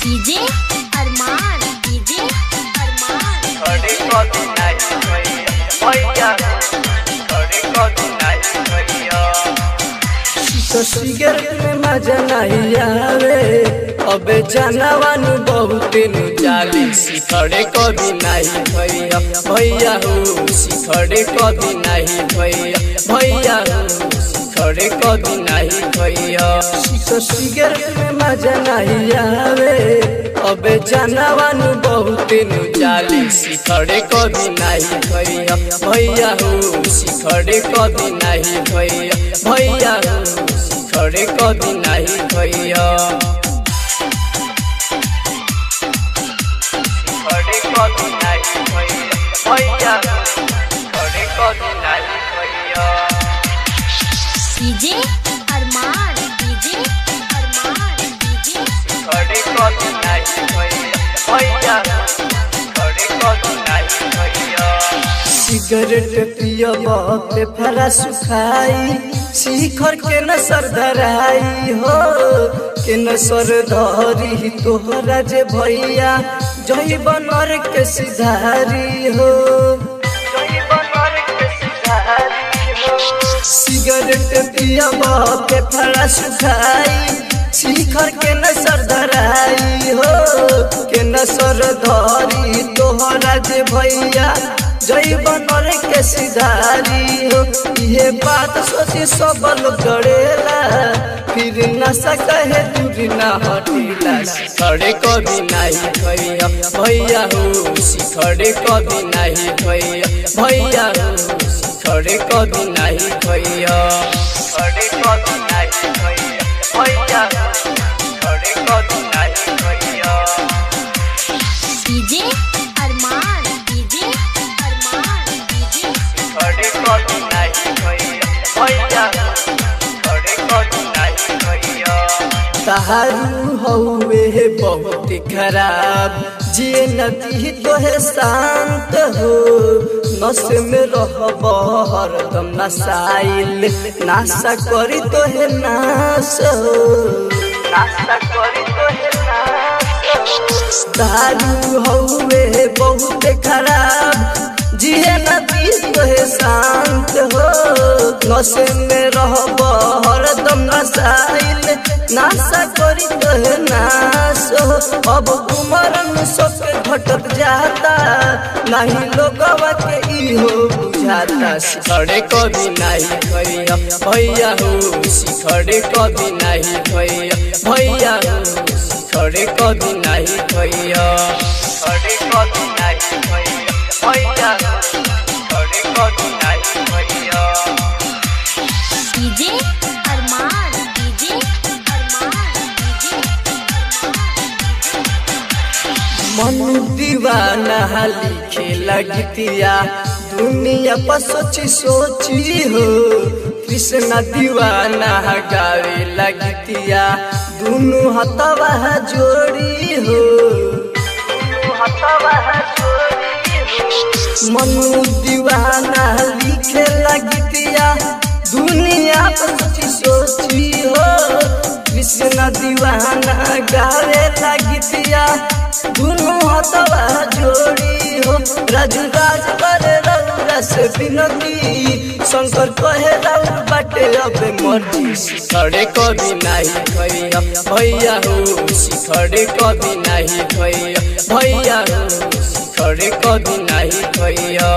DJ अरमान खड़े कभी नहीं भैया खड़े कभी नहीं भैया तो सिगरेट में मजा नहीं आवे अबे जानवान बहुत जाली खड़े कभी नहीं भैया भैया हो खड़े कभी नहीं भैया भैया हो खड़े कभी नहीं भैया तो सिगरेट में मजा नहीं आवे अबे जानवान बहुत जाली खड़े कभी नहीं भैया भैया हो खड़े कभी नहीं भैया भैया हो खड़े कभी नहीं भैया खड़े कभी नहीं भैया खड़े कभी नहीं भैया डीजे अरमान खड़े कभी नहीं भैया खड़े कभी नहीं भैया सिगरेट पियबा पे फरा सुखाई शिखर के न सर धराई हो के न सर धरी तोहरा जे भैया जय बनर के सिधारी हो जय बनर के सिधारी हो सिगरेट पियबा पे फरा सुखाई शिखर के न सर धराई हो के न सर धरी तोहरा जे भैया जय बनर के सिधारी हो ये बात सोची सब लोग डरेला फिर नशा कहे दूरी ना हटेला खड़े कभी नहीं भैया भैया हो खड़े कभी नहीं भैया भैया हो खड़े कभी नहीं भैया खड़े कभी नहीं भैया भैया खड़े कभी नहीं भैया डीजे अरमान खड़े कभी नहीं भैया खड़े कभी नहीं भैया तहारू हौवे बहुत खराब जिए नदी तोहे शांत हो नस में रहब हरदम नसाइल नाशा करी तोहे नाश हो नाशा करी तोहे नाश तहारू हौवे बहुत खराब जिए नदी तोहे शांत हो नशे में रहब हरदम नसाइल नाशा करी तोहे नाश हो अब उमर में सबके घटक जाता नहीं लोगवा के इहो बुझाता खड़े कभी नहीं भैया भैया हो खड़े कभी नहीं भैया भैया हो खड़े कभी नहीं भैया खड़े कभी नहीं भैया भैया खड़े कभी नहीं भैया डीजे अरमान मन दीवाना लिखे लगतिया दुनिया पर सोची सोची हो कृष्ण दीवाना गावे लगतिया दोनों हथवा जोड़ी हो हथवा जोड़ी हो मन दीवाना लिखे लगतिया दुनिया पर सोची सोची हो कृष्ण दीवाना गावे लगतिया दोनों हथवा जोड़ी हो राजू राज करे रौरा से बिनती शंकर कहे रौर बाटे अब मर्जी खड़े कभी नहीं भैया भैया हो खड़े कभी नहीं भैया भैया हो खड़े कभी नहीं भैया।